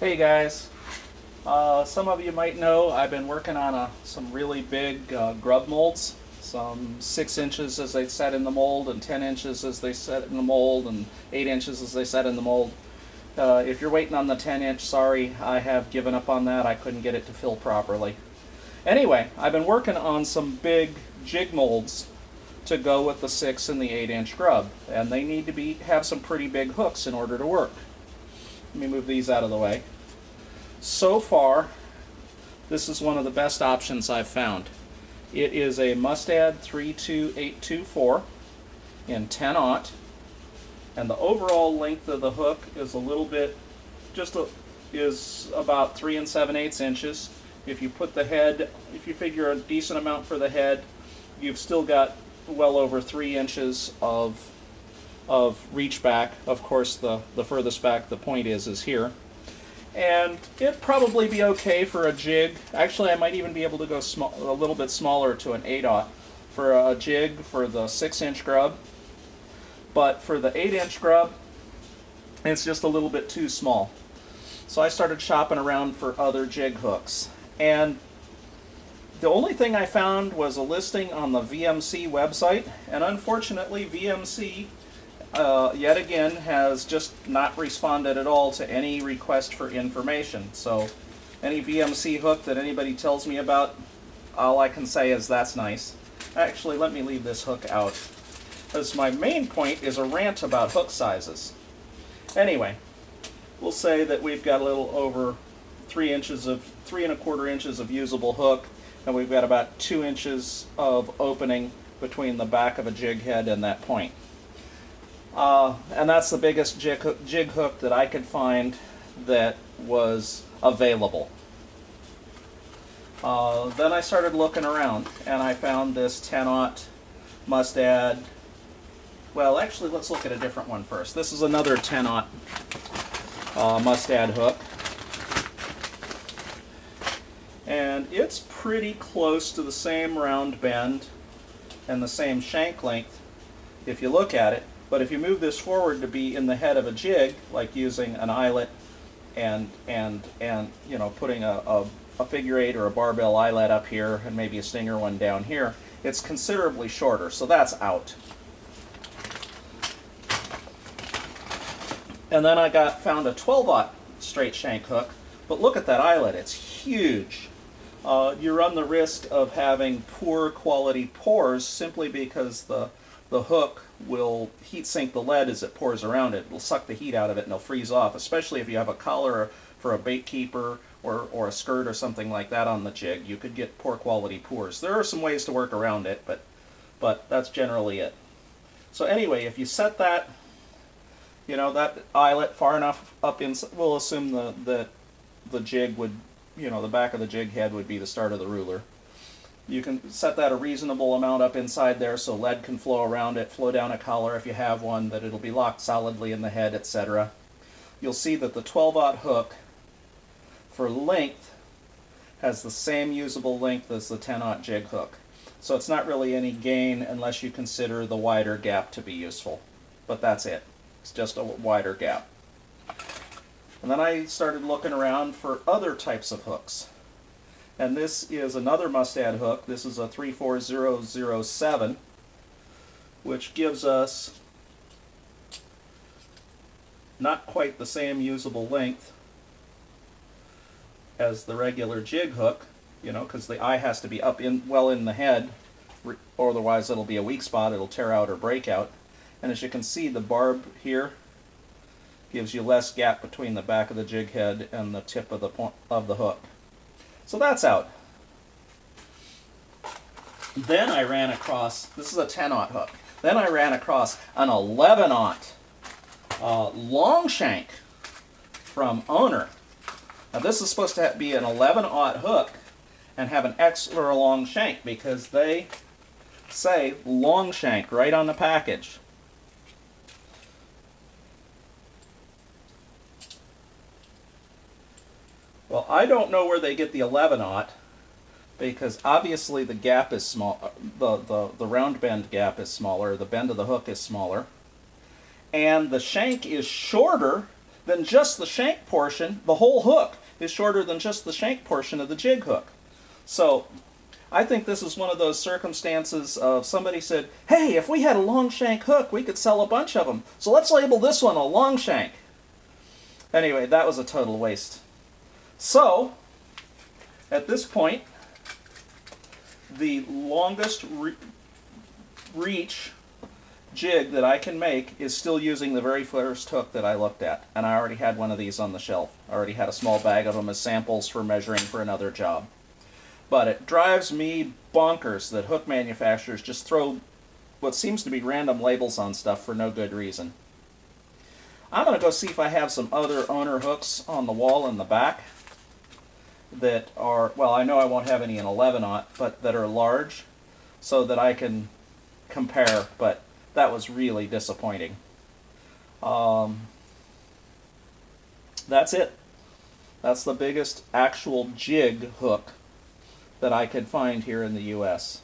Hey guys, some of you might know I've been working on some really big grub molds, some 6 inches as they set in the mold, and 10 inches as they set in the mold, and 8 inches as they set in the mold. If you're waiting on the 10-inch, sorry, I have given up on that. I couldn't get it to fill properly. Anyway, I've been working on some big jig molds to go with the 6 and the 8-inch grub, and they need to have some pretty big hooks in order to work. Let me move these out of the way. So far, this is one of the best options I've found. It is a Mustad 32824 in 10/0, and the overall length of the hook is is about 3 7/8 inches. If you figure a decent amount for the head, you've still got well over 3 inches of reach back. Of course, the furthest back the point is here. And it'd probably be okay for a jig. Actually, I might even be able to go a little bit smaller to an 8/0 for a jig for the 6-inch grub. But for the 8-inch grub, it's just a little bit too small. So I started shopping around for other jig hooks. And the only thing I found was a listing on the VMC website. And unfortunately, VMC yet again has just not responded at all to any request for information. So any VMC hook that anybody tells me about, all I can say is that's nice. Actually, let me leave this hook out, because my main point is a rant about hook sizes. Anyway, we'll say that we've got a little over 3 1/4 inches of usable hook, and we've got about 2 inches of opening between the back of a jig head and that point. And that's the biggest jig hook that I could find that was available. Then I started looking around, and I found this 10/0 Mustad. Well, actually, let's look at a different one first. This is another 10/0 Mustad hook. And it's pretty close to the same round bend and the same shank length if you look at it. But if you move this forward to be in the head of a jig, like using an eyelet and you know, putting a figure 8 or a barbell eyelet up here and maybe a stinger one down here, it's considerably shorter, so that's out. And then I found a 12/0 straight shank hook, but look at that eyelet, it's huge. You run the risk of having poor quality pores simply because the hook will heat sink the lead as it pours around it. It'll suck the heat out of it and it'll freeze off, especially if you have a collar for a bait keeper or a skirt or something like that on the jig. You could get poor quality pores. There are some ways to work around it, but that's generally it. So anyway, if you set that, you know, that eyelet far enough up inside, we'll assume that the jig would, you know, the back of the jig head would be the start of the ruler. You can set that a reasonable amount up inside there so lead can flow around it, flow down a collar if you have one, that it'll be locked solidly in the head, etc. You'll see that the 12/0 hook for length has the same usable length as the 10/0 jig hook. So it's not really any gain unless you consider the wider gap to be useful. But that's it. It's just a wider gap. And then I started looking around for other types of hooks. And this is another Mustad hook. This is a 34007, which gives us not quite the same usable length as the regular jig hook, you know, because the eye has to be well in the head, or otherwise it'll be a weak spot, it'll tear out or break out. And as you can see, the barb here gives you less gap between the back of the jig head and the tip of the hook. So that's out. Then I ran across, this is a 10/0 hook, then I ran across an 11/0 long shank from Owner. Now this is supposed to be an 11/0 hook and have an extra long shank because they say long shank right on the package. Well, I don't know where they get the 11/0 because obviously the gap is small. The round bend gap is smaller. The bend of the hook is smaller, and the shank is shorter than just the shank portion. The whole hook is shorter than just the shank portion of the jig hook. So I think this is one of those circumstances of somebody said, hey, if we had a long shank hook, we could sell a bunch of them. So let's label this one a long shank. Anyway, that was a total waste. So, at this point, the longest reach jig that I can make is still using the very first hook that I looked at. And I already had one of these on the shelf. I already had a small bag of them as samples for measuring for another job. But it drives me bonkers that hook manufacturers just throw what seems to be random labels on stuff for no good reason. I'm going to go see if I have some other owner hooks on the wall in the back that are, well, I know I won't have any in 11/0, but that are large so that I can compare, but that was really disappointing. That's it. That's the biggest actual jig hook that I could find here in the US.